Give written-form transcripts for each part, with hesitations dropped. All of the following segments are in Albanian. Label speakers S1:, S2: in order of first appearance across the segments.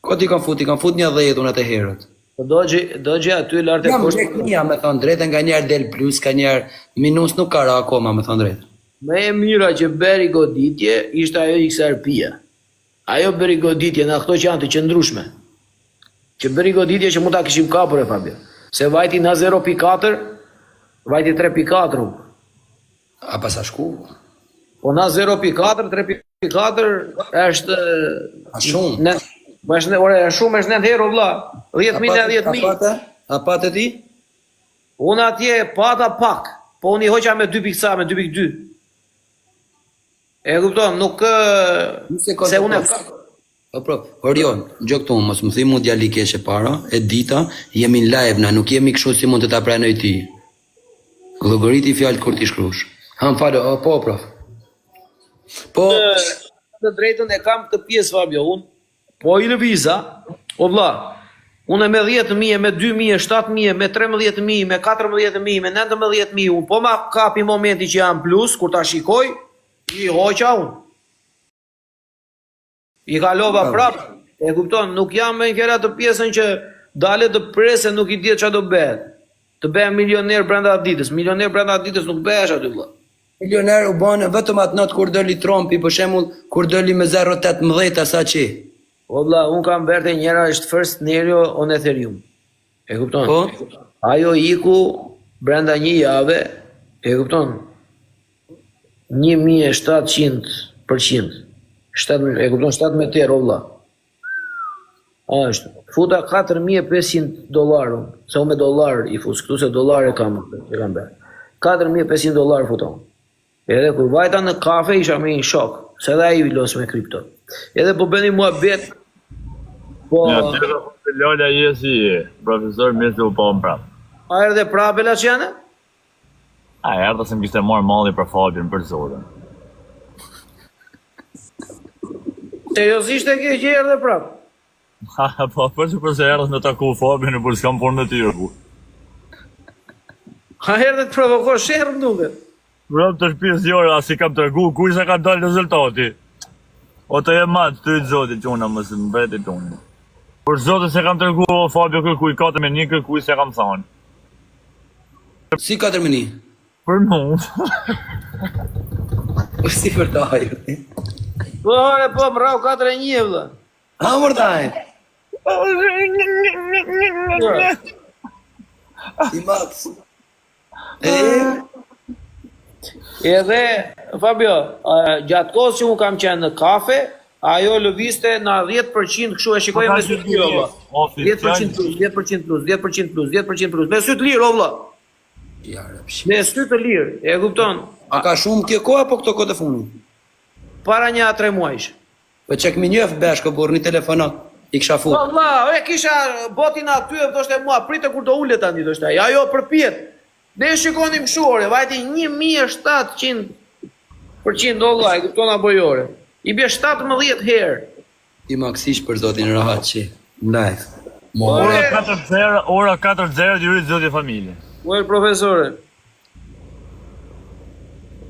S1: Ko ti kanë fut një 10 unë atë herët.
S2: Po dogje aty lart e
S1: Jam
S2: poshtë.
S1: lek mia, me thënë drejtën, nga njerë del plus, ka njerë minus nuk ka ra akoma, me thënë drejtë.
S2: Më e mira që beri goditje ishte ajo XRP-ja. Ajo beri goditje në ato që janë të qëndrueshme. Që beri goditje që mund ta kishim kapur e Fabio. Se vajti na 0.4, vajti 3.4.
S1: A pas a shku?
S2: Po na 0.4, 3.4 është
S1: A shumë?
S2: Ne, ore, shumë është 9 herë, vlla. 10.000 në 10.000.
S1: A patë ti?
S2: Unë atje pata pak, po unë i hoqa me 2.2, me 2.2. E kupton, nuk se unë
S1: Po, Orion, gjë këtu, mos më thij mu djali kesh e para, e dita, jemi në live na, nuk jemi kështu si mund të ta pranoj ti. Llogariti fjalë kur ti shkruash. Han falë, po, prof. Po,
S2: të drejtën e kam këtë pjesë, Fabio, unë po i lëviza, o vlla, unë me 10.000, me 2.000, 7.000, me 13.000, me 14.000, me 19.000, unë po ma kapi momenti që jam plus, kur ta shikoj, i hoqa unë. I kalova prap, e kupton, nuk jam me njëra të pjesën që dale të prese nuk i diet çfarë do bëhet. Të bëhem milioner brenda ditës, milioner brenda ditës nuk bëhesh aty vëlla.
S1: milioner u bën vetëm atë natë kur doli Trumpi, për shembull, kur doli me 0.18 asaqi.
S2: O vëlla, un kam verte njëra është first scenario on Ethereum. E kupton?
S1: Po?
S2: Ajo iku brenda një jave, e kupton? 1700%. E kupton 17 euro vëlla. Ashtu. Futa $4.500, se unë me dollar i fus, këtu se dollar e kam bërë. $4.500 futon. Edhe kur vajta në kafe isha me një shok, se edhe ai los me kripto. Edhe po bëni muhabet. Po.
S3: Ja, të Lola je si profesor mirë se u pa prap.
S2: A erdhe prapë Laçiane?
S3: A erdha se më kishte marrë malli për Fabin për zotin.
S2: Seriozisht e ke që erdhe prapë?
S3: Ha, po, përse erdhë me taku Fabin e për s'kam punë në tjërë, bu.
S2: A erdhe të provokosh shërë duket?
S3: Vrap të shpjes jore, as i kam të regu, kuj se ka dalë rezultati. O të jem matë, të i zotit që unë, mësë më bretit unë. Për zotit se kam të regu, o Fabio kërkuj, 4-1 kërkuj se kam thonë.
S1: Si 4-1?
S3: Për mu.
S1: Si për ta hajë.
S2: Po, hore, po, më rau 4-1, vëlla.
S1: Ha, mërtaj. Si Max.
S2: Edhe, Fabio, gjatë kohës që unë kam qenë në kafe, ajo lëviste në 10% kështu e shikoj me sytë lirë, vëlla. 10% plus, 10% plus, 10% plus, 10% plus, me sytë lirë, vëlla. Me sytë lirë, e kupton?
S1: A ka shumë kjo kohë apo këto kohë të fundit?
S2: Para një 3 muajsh.
S1: Po çek më njëf bashkë burr një telefonat i kisha fut.
S2: Po valla, e kisha botin aty e thoshte mua, pritë kur do ulet tani thoshte ai. Ajo përpjet. Ne shikonim kështu ore, vajti 1700% dollaj, kupton apo jo ore. I bie 17 herë.
S1: Ti maksish për zotin rahat që. Live.
S3: Ora 4-0 jurit zoti familje.
S2: Ore profesore.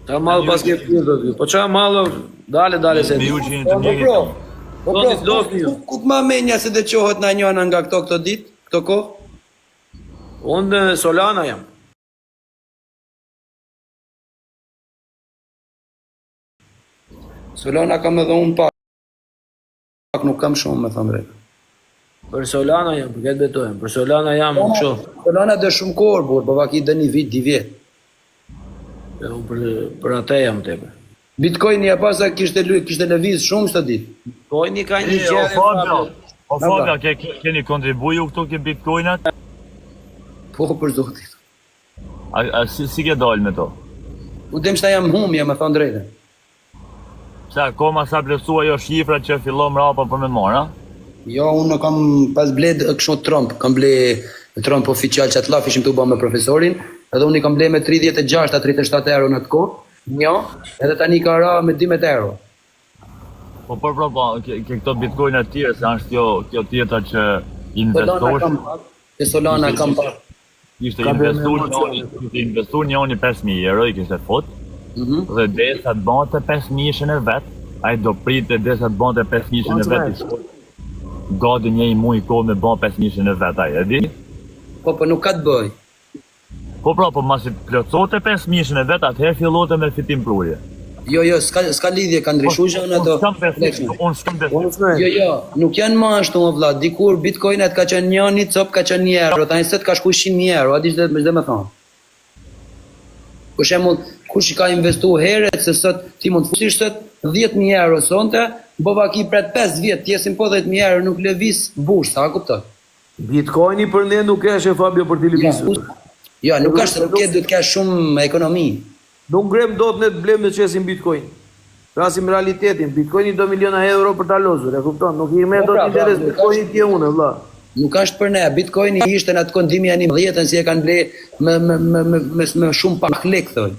S2: Ta malë pas ke pyrë të po qa malë, dale se. Po,
S1: ku të ma menja se dhe qohët na njëna nga këto ditë, këto kohë?
S2: Unë Solana jam.
S1: Solana kam edhe unë pak nuk kam shumë me thënë drejtë.
S2: Për Solana jam, për këtë betohem, për Solana jam kështu.
S1: Solana dhe shumë kohër, burë, po pak i dhe një vit, 2 vjet.
S2: Për atë jam tepër.
S1: Bitcoini e pasa kishte lëviz shumë së ditë.
S2: Bitcoini ka një gjë.
S3: O Fabio, keni kontribuju këtu ke bitcoinat?
S1: Po për zotit.
S3: A si ke dalë me to?
S1: U dem shta jam humja, me thonë drejtë.
S3: Se akoma sa plesua jo shifra që fillon mrapa për me mora?
S1: Jo, unë kam pas bled kështu Trump, kam ble Trump oficial që atë laf ishim të u ba me profesorin, edhe unë i kam ble me 36-37 euro në të kohë, edhe tani ka ra me 12 euro.
S3: Po ke këto bitcoin e tjere, se është kjo tjeta që investosh.
S1: E Solana kam pa.
S3: Ishte investur njoni 5.000 euro, i kishte fut, dhe desa të bante 5.000 e vetë, a i do prite desa të bante 5.000 e vetë i shkoj. gati një muj kohë me ba 5.000 e vetaj, e di?
S1: Po nuk ka të bëj.
S3: Po pra, po masi plotësote 5.000 e vetë, atëherë fillote me fitim pruje.
S1: Jo, s'ka lidhje, ka ndryshu që në ato.
S3: Unë s'kam besim.
S1: Jo, nuk janë më ashtu më vlla. Dikur bitcoinat ka qenë 1 cop ka qenë 1 euro, tani sot ka shku 100 euro, a di ç'do të thonë. Për shembull, kush ka investuar herët se sot ti mund të fusish sot 10.000 euro sonte, bova ki pret 5 vjet, tjesin po 10.000 euro nuk lëviz bursa, a kupton?
S2: Bitcoini për ne nuk është Fabio për të lëvizur.
S1: Jo, nuk është se duhet të kesh shumë ekonomi.
S2: Nuk ngrem dot ne të blem me çesin Bitcoin. Rasim realitetin, Bitcoini do miliona euro për ta lozur, e kupton? Nuk i merr dot interes Bitcoini ti unë, vëlla.
S1: Nuk është për ne, Bitcoini ishte në atë kondimi janë 10-ën si e kanë ble me shumë pak lek thonë.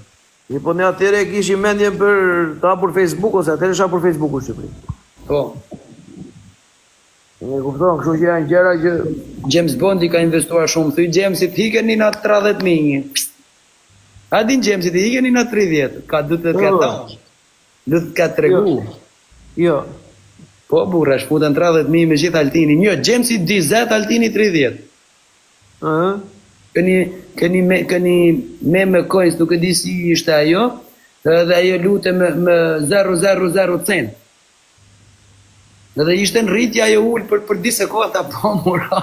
S2: I po ne atëre kishim mendje për ta për Facebook ose atëre isha për Facebook në Shqipëri.
S1: Po.
S2: E kupton, kështu që janë gjëra që
S1: James Bondi ka investuar shumë, thuj Jamesit hikeni në 30.000. A din Jamesit hikeni në 30, ka du të ka tregu.
S2: Jo.
S1: Po burra, shputën 30.000 me gjithë Altini. Jo, Jamesi 20, Altini 30. Këni me coins, nuk e di si ishte ajo, dhe ajo lute me 0.00 cent. Dhe ishte në rritja ajo ullë për disa kohë ta po mura.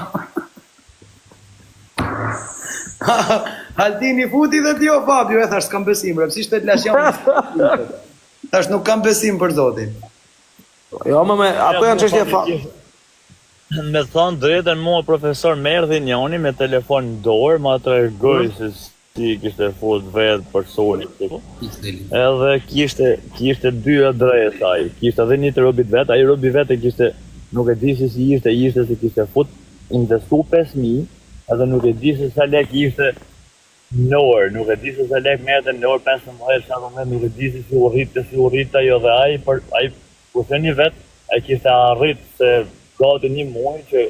S1: Altini futi dhe t'jo Fabio, e thash s'kam besim, rëpsi shtet lasjon. Thash nuk kam besim për zotin.
S2: Jo, ato janë çështje Fabio.
S3: Me thonë drejtën mua profesor merdhi njoni me telefon në dorë, ma të rëgoj se si kishte fut vetë personi. Edhe kishte 2 adresa ai, kishte edhe një të robit vetë, ai robi vetë kishte, nuk e di se si ishte se kishte fut investu 5.000, edhe nuk e di se sa lek ishte në orë, nuk e di se sa lek merrte në orë 15, nuk e di se si u rrit ajo dhe ai kurse një vetë, ai kishte arrit se gati një muaj që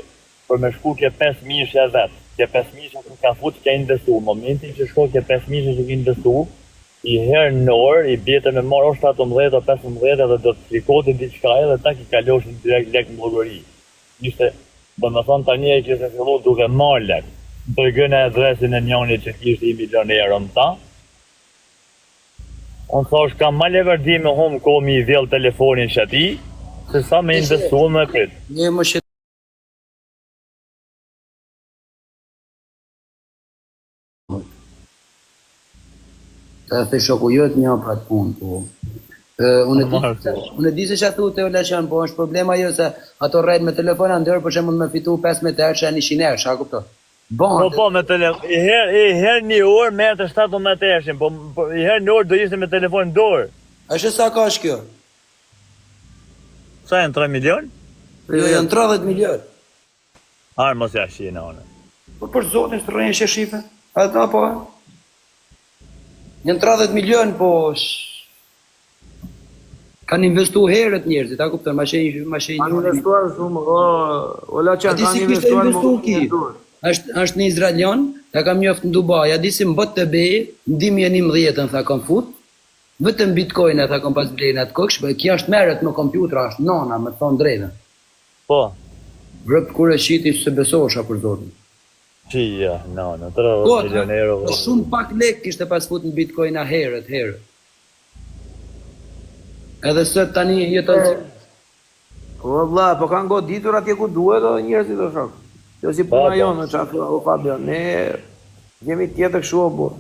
S3: për me shku ke 5.000 e vetë, ke 5.000 që ka fut ke investu, në momentin që shko ke 5.000 që ke investu, i herë në orë, i bjete me marrë o 17 o 15 edhe do të frikote diçka edhe ta ki kaloshin direkt lek në blogëri. Ishte, do me thonë tani e kishte fillu duke marrë lek, të gënë adresin e njoni që kishte 1 milion euro në ta. Unë thash, kam ma leverdi me hum komi i vjell telefonin që ati, se sa me investu me prit.
S1: Një më shqet. Të the shoku jot një pra të punë, po. Unë di se që thu të Oleqan, po është problema jo se ato rrejt me telefona ndërë, për shemë me fitu 15 herë që e 100 herë, shka kupto?
S3: Po, me telefon, i herë një orë merë të 17 hershin, po i herë një orë do ishte me telefon në dorë.
S1: A shë sa ka është kjo?
S3: Sa janë 3 milion?
S1: Jo, janë 30 milion.
S3: Arë mos ja shi në one.
S1: Po për zotin së të rrejnë shë shife? Ata po? Janë 30 milion, po... Kanë investu herët njerëzit, a kupton, ma shenjë një...
S2: Kanë investuar shumë, Oleqan, kanë investuar më...
S1: është një Izraelian, ja kam njoftë në Dubai, ja di si më botë të bejë, në 2011 tha kam fut, vetëm Bitcoin tha kam pas blejnë atë koksh, kja është merët në kompjutra, është nona, me thonë drejnë.
S3: Po.
S1: Vrëp kur e shiti se besosha për zotin.
S3: Qia, nona, 30 milion euro.
S1: Shumë pak lek kishte pas fut në Bitcoin a herët. Edhe sot tani jeton...
S2: Po vlla, po kanë goditur atje ku duhet o njerëzit o shok. Jo si puna jonë në qatë, o Fabio, ne jemi tjetër kështu o burë.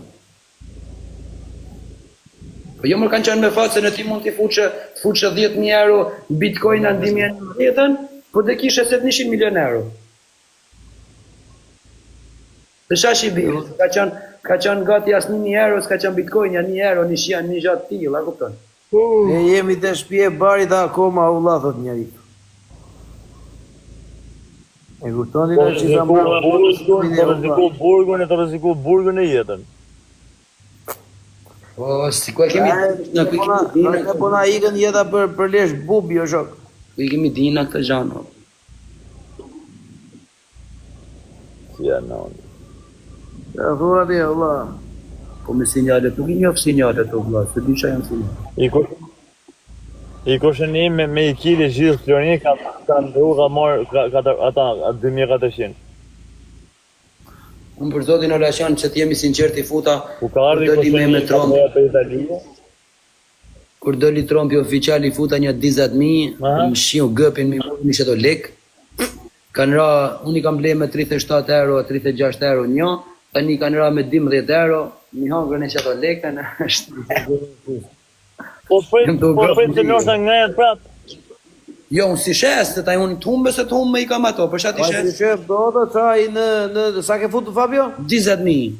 S1: Po jo më kanë qenë me fatë se në ti mund t'i fuqë 10.000 euro Bitcoin në 2011, po dhe kishe 700 milion euro. Dhe shash i birë, ka qenë gati as 1.000 euro, s'ka qenë Bitcoin, janë 1 euro, një gjatë t'il, a kupton?
S2: Ne jemi të shpje barit akoma u lathot njeri. E kuptoni në që sa mërë
S3: të rëziku burgun e jetën.
S1: Po, si ku e kemi në ku i kemi dina.
S2: Ne po na ikën jeta për lesh bubi o shok.
S1: Ku i kemi dina këtë gjanë.
S3: Ja, no.
S2: Ja, thura ti, Allah.
S1: Po me sinjalet, nuk i njofë sinjalet o vla, se di që janë sinjalet.
S3: I kushenim me i kili gjithë Floreni kanë ndru ka marrë ata 2400.
S1: Unë për zotin Olaqian që t'jemi sinqert i futa,
S3: Ku ka ardhi
S1: kur doli me Trump,
S3: për Itali.
S1: kur doli Trumpi oficial i futa një 20.000, më shiu gëpin me një çeto lek. Kanë ra, unë i kam ble me 37 euro, 36 euro një, tani kanë ra me 12 euro, një hangër në çeto lekën është.
S3: Po prit të nështë nga jetë prapë.
S1: Jo, unë si shes, të taj unë të humbë se të humbë i kam ato, për shati
S2: Pa si
S1: shes.
S2: shef, do të qaj në... Sa ke futu, Fabio?
S1: 20.000.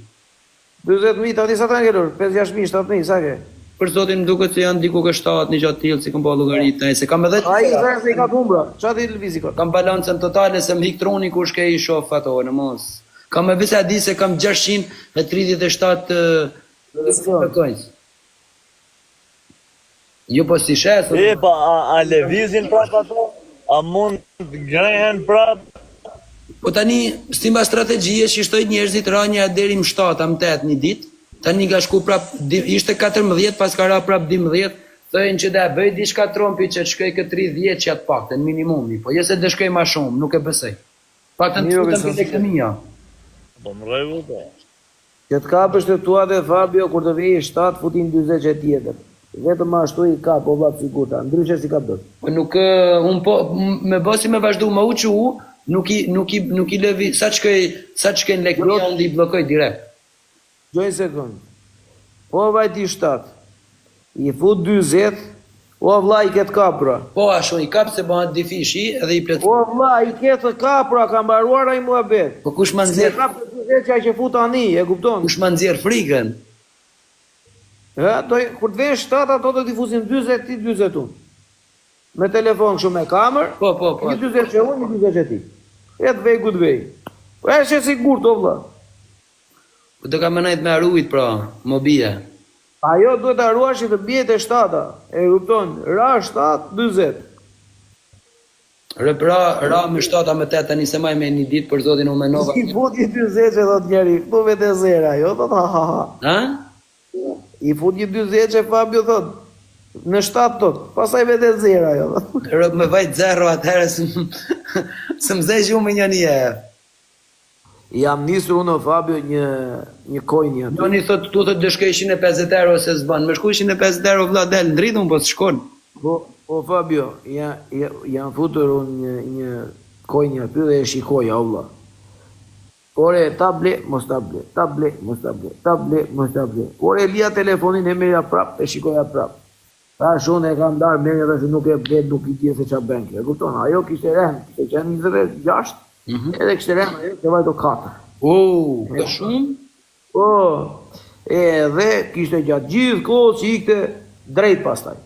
S2: 20.000, ta ti sa të në kelur? 5-6.000, 7.000, sa ke?
S1: Për zotin më duket se janë diku kë 7, një gjatë tillë, si kam pa llogaritë, se kam edhe...
S2: A i zërë se i ka të humbra, qa ti lëvizi ka?
S1: Kam balancën totale se më hik troni ku shke i shof ato në mos. Kam e visa di se kam 637 bitcoins. Jo po si shes.
S3: E, pa, a levizin prapë ato? A mund grehen prapë?
S1: Po tani, stimba strategjie që shtoj njerëzit ranja deri më 7, më 8 një ditë. Tani nga shku prap, ishte 14, pas ka ra prap 12, thëjnë që da bëj diçka Trumpi që të shkoj këtë 30 që atë pakten, minimumi, po jesë dhe shkoj ma shumë, nuk e besej. Pakten të futën këtë ekonomia.
S3: Po më rregull, po.
S2: Që të kapësh të tua dhe Fabio, kur të vejë 7, futin 20 që tjetër. Vetëm ashtu i ka, po vlatë sigurta, ndryshe si ka bërë.
S1: Po nuk, unë po, me bosi me vazhdu më uqu, nuk i levi, sa që shkojnë lekënia, unë i blokoj direkt.
S2: Gjoj sekund. Po vajti 7, i fut 20, o vla i ketë kapra.
S1: Po ashtu, i kap se bëhat difishi edhe i plët.
S2: O vla i ketë kapra, ka mbaruar a i mua bet.
S1: Po kush ma
S2: Se
S1: nxjerr,
S2: kapë të 20 që a që fut ani, e kupton?
S1: kush ma nxjerr frikën?
S2: Kur të vejnë 7, ato të t'i fusin 20, ti 20 unë. Me telefon kështu me kamer,
S1: Po.
S2: një 20 që unë, një 20 që ti. E të vej ku të vej. Po e që sigur të vla.
S1: Po do ka mënajt me arrujt pra, mobile.
S2: Ajo duhet të arruar që të bjetë e 7, e kupton, ra 7, 20.
S1: Ra me 7 me 8 tani se maj me një ditë për zotin u menova.
S2: I fut një 20 që thot njeri, po vete zera, jo thot ha ha ha.
S1: Ha?
S2: I fut një 20 që Fabio thot, në 7 thot, pasaj vete zera, jo thot.
S1: Rëp me vajt zero atëherë së më zej që me një një.
S2: Jam nisur unë Fabio një kojnë aty.
S1: Toni thot tu thot dëshkoj 150 euro se s'ban. Me shku 150 euro vlla del ndritun po s'shkon.
S2: Po Fabio, jam futur unë një kojnë aty dhe e shikoja vlla. Ore, table, mos table, table, mos table, table, mos table. Ore, lija telefonin e merja prap, e shikoja prap. Ta shone e kam darë merja dhe se nuk e blet, nuk i tje se qa benke. E kupton, ajo kishte rend, kishte qenë 26, edhe kishte rend, ajo kishte vajto 4.
S1: Ka shumë?
S2: Po, edhe kishte gjatë gjithë kohë që ikte drejt pastaj.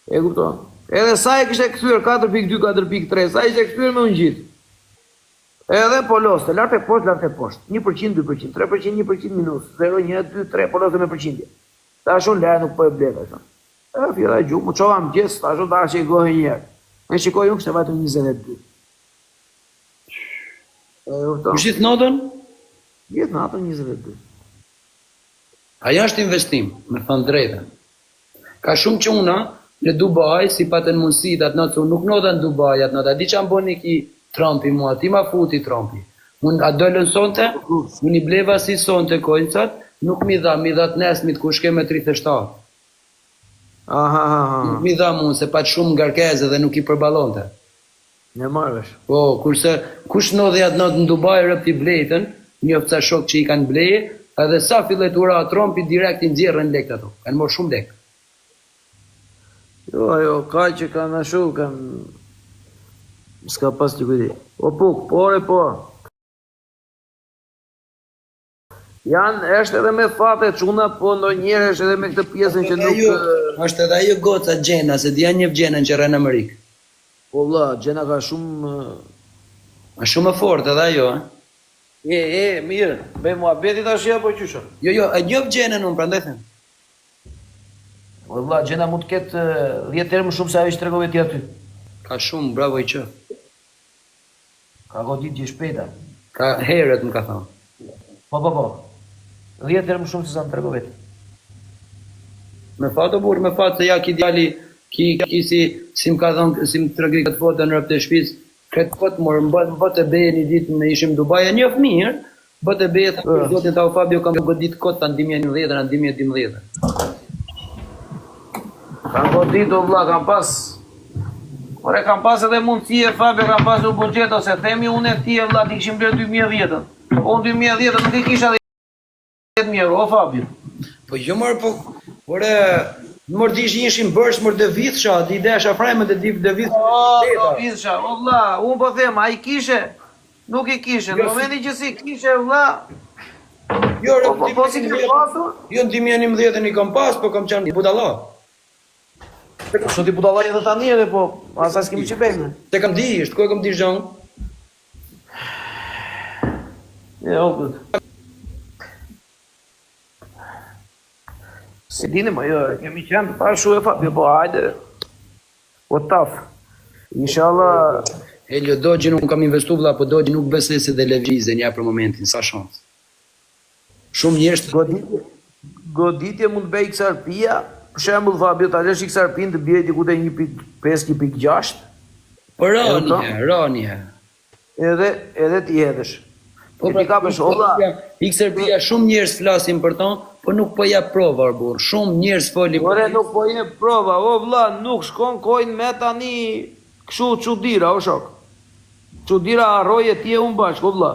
S2: E kupton? Edhe sa e kishte kthyer 4.2, 4.3, sa ishte kthyer me unë gjithë. Edhe po loste, lartë e poshtë, 1%, 2%, 3%, 1% minus, 0, 1, 2, 3, po loste me përqindje. Ta shon lejë nuk po e bleta, shon. E fjera e gjumë, më qova më gjithë, ta shon ta që i gohe njerë. Me shikoj unë kështë e vajtë 22.
S1: Gjithë notën?
S2: Gjithë natën 22.
S1: Aja është investim, me thënë drejtën. Ka shumë që una në Dubai, si patën mundësit atë natë, nuk nota në Dubai atë natë, a di që amboni ki Trumpi mua, ti ma futi Trumpi. Unë a dollën sonte, unë i bleva si sonte kojnësat, nuk mi dha të nesmit ku shke me 37.
S2: Aha.
S1: Nuk mi dha mund, se pat shumë ngarkeze dhe nuk i përbalonte.
S2: Në marrësh.
S1: Po, kurse kush ndodhi atë natë në Dubai rëpti blejtën, një ca shok që i kanë bleje, edhe sa fillet ura Trumpi direkt i nxjerrën lekt ato. Kanë morë shumë lek.
S2: Jo, ka që kanë ashu, kanë... S'ka pas të kujdi. O puk, po. Është edhe me fate quna, po ndo njerë është edhe me këtë pjesën që nuk...
S1: është edhe ajo goca Gjena, se dhja një Gjenën që rënë Amerikë.
S2: Po vlla, Gjena ka shumë...
S1: A shumë e fort edhe ajo,
S2: mirë, bëj mua beti ta shia po qysho.
S1: Jo, e njëf Gjenën unë, prandaj them.
S2: Po vlla, Gjena mund të ketë 10 herë më shumë se ajo që tregove ti aty.
S1: Ka shumë, bravo i që.
S2: Ka godit që shpejta.
S1: Ka herët më ka thonë.
S2: Po. 10 herë më shumë se sa më tregove ti.
S1: Me fatë o burë, me fatë se ja ki djali Ki si më ka thonë, si më tregoi këtë foto në rreth të shtëpisë, këtë foto morë mbot e beje një ditë me ishim në Dubai, e njoh mirë. Bot e beje për zotin tau Fabio kam godit kot ta 2011 në 2012.
S2: Kam godit o vlla, kam pas. Ore kam pas edhe mundësi e Fabio, kam pas në buxhet ose themi unë e ti e vlla ti kishim bler 2010-ën. Unë 2010-ën nuk e kisha 10.000 euro, o Fabio.
S1: Po jo marr po. Ore mor dish ishin bërsh mor devithsha, di desha frajmë të devith.
S2: O, devithsha, o vlla, unë po them, ai kishe. Nuk i kishe, në momentin që si kishe vlla.
S1: Jo,
S2: po si ke pasur?
S1: Jo në 2011 i kam pas, po kam qenë budalla.
S2: Sot i budalla edhe tani edhe po, asaj s'kemi çipem.
S1: Te kam disht, ku e kam disht gjon?
S2: Jo, gut. Si dini më jo, kemi qenë pa shu e Fabio, po hajde. O taf. Inshallah.
S1: Elio Dogji nuk kam investu vlla, po Dogji nuk besoj se dhe lëvizën ja për momentin, sa shans. Shumë njerëz
S2: goditje mund të bëj XRP-ja, për shembull Fabio ta lësh XRP-n të bie diku te 1.5, 1.6.
S1: Po rani.
S2: Edhe ti hedhësh. Po ti kapësh olla.
S1: XRP-ja shumë njerëz flasin për to, po nuk po jap prova burr. Shumë njerëz folin.
S2: Ore nuk po jep prova, o vlla, nuk shkon coin me tani kështu çudira, o shok. Çudira harroje ti e un bashk, o vlla.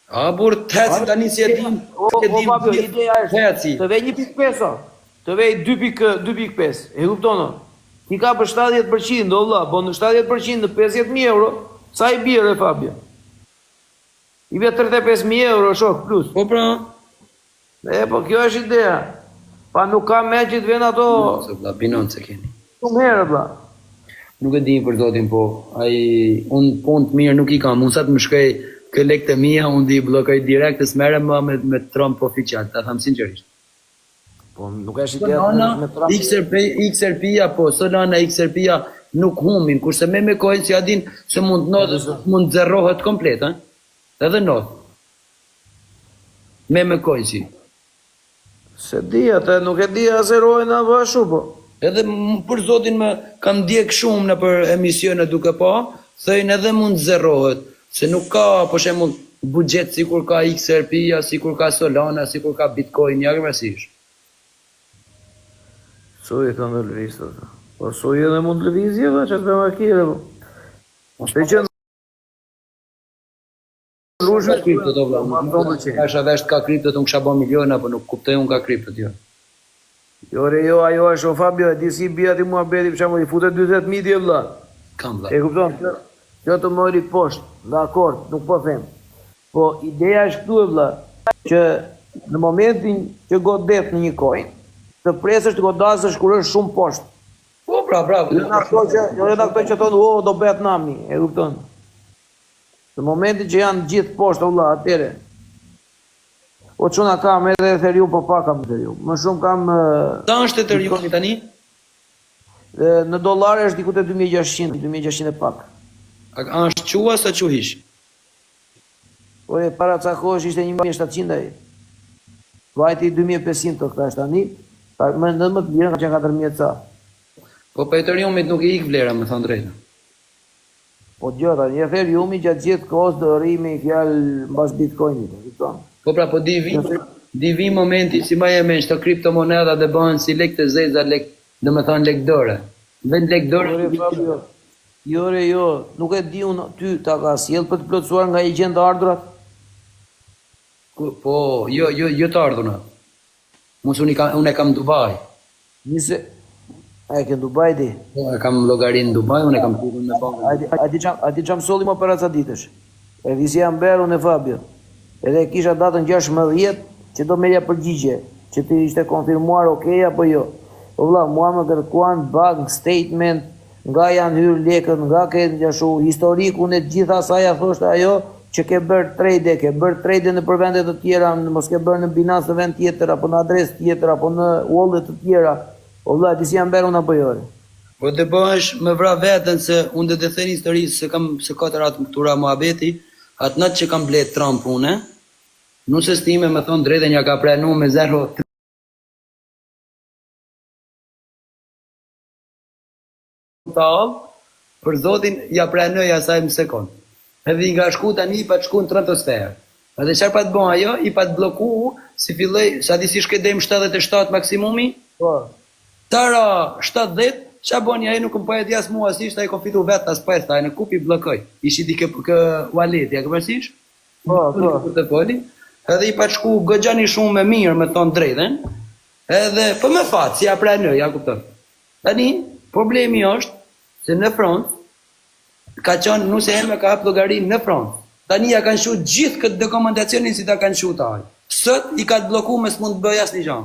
S1: A burr teci tani si e dim.
S2: O Fabio, ideja është të vej 1.5, të vej 2.5, e kupton? Ti ka për 70%, o vlla, po në 70% në 50.000 euro, sa i bie re Fabio? I bie 35.000 euro shok plus.
S1: Po pra.
S2: Po kjo është ideja. Pa nuk ka me që të vjen ato.
S1: Se vlla binon se keni.
S2: Shumë herë vlla.
S1: Nuk e di për zotin, po unë punë të mirë nuk i kam, unë sa të më shkoj kë lekët e mia, unë di blokoj direkt të smere më me Trump oficial, ta tham sinqerisht.
S2: Po nuk është ideja me Trump.
S1: XRP-ja, po, Solana XRP-ja nuk humin, kurse me coin si adin se mund zerrohet komplet, edhe not. Me coin si.
S2: Se di atë, nuk e di a zerojnë a vëshu, po.
S1: Edhe për zotin më kam ndjek shumë në për emisione duke pa, thëjnë edhe mund zerrohet, se nuk ka, për shembull, buxhet sikur ka XRP-ja, sikur ka Solana, sikur ka Bitcoin, ja kërësish.
S2: Soj e ka në lëviz të të. Po soj edhe mund lëvizje, dhe që të bëma kire, po. Se që në
S1: Ka kripto të vla, kasha vesht ka kripto të unë kësha bo miliona, po nuk kuptoj unë ka kripto të jo.
S2: Jo, ajo është o Fabio, e di si bia ti mua beti, për shembull, i futet 20.000 di vlla.
S1: Kam vlla.
S2: E kupton? Kjo të mori poshtë, dakord, nuk po them. Po ideja është këtu e vlla, që në momentin që godet në një coin, të presësh të godasësh kur është shumë poshtë.
S1: Po, bravo.
S2: Jo në ato që thonë, do bëhet nami, e kupton? Në momentin që janë gjithë poshtë, vlla, atëre. O çuna kam edhe Ethereum, po pak kam Ethereum. Më shumë kam...
S1: Sa është Ethereum tani?
S2: Në dollare është diku te 2600, 2600 e pak.
S1: A është qua sa quhish?
S2: Po e para ca kohësh ishte 1700 ai. Vajti 2500 të këta është tani. Më të lirë ka qenë 4000 ca.
S1: Po për Ethereumit nuk i ik vlera, me thonë drejtë.
S2: Po gjota, një Ethereumi gjatë gjithë kohës do rrimi fjalë mbas Bitcoinit, e kupton?
S1: Po pra, po di vi momenti si ma jeme që të kriptomoneda dhe bëhen si lek të zeza, dhe me thonë lek dore. Vend lek dore.
S2: Jo, nuk e di unë ty ta ka sjell për të plotësuar nga i gjendë ardhurat?
S1: Po, jo të ardhunat. Mos unë e kam Dubai.
S2: A e ke Dubai di?
S1: Po, e kam llogarin Dubai, unë e kam putën me bankën.
S2: A di çam solli më para ca ditësh. E visi jam berun e Fabio. Edhe kisha datën 16 që do merja përgjigje, që ti ishte konfirmuar okej apo jo. Po vlla, mua më kërkuan bank statement, nga janë hyrë lekët, nga këtë gjashu, historikun e gjitha asaj thoshte ajo që ke bërë trade në për vende të tjera, mos ke bërë në Binance në vend tjetër, apo në adresë tjetër, apo në wallet të tjera. Po vlla, ti si jam berun apo jo?
S1: Po të bëhesh me vra vetën se unë dhe të thënë historisë se 4 atë këtura muhabeti, atë natë që kam blet Trump une, nusës time me thonë drejtë një ka prenu me 0 tall, për Zotin ja pranoj asaj më sekond. Edhe nga shku tani pa të shku në stratosferë. Edhe çfarë pa të bën ajo, i pa të bloku, si filloi, sa di si shkedem 77 maksimumi?
S2: Po.
S1: Tara 70, ç'a bën ai nuk më po e di as mua si ishte ai konfitu vet as pas ai në kupi bllokoj. Ishi di kë waleti, ja ke parasysh?
S2: Po.
S1: Të foli. Edhe i pa shku goxhani shumë më mirë, me thon drejtën. Edhe po më fat, si ja pranoj, ja kupton. Tani problemi është se në front ka qenë nuse eme ka hap llogarin në front. Tani ja kanë shut gjithë këtë dokumentacionin si ta kanë shut ai. Sot i ka të bloku me s'mund të bëj asnjë gjë.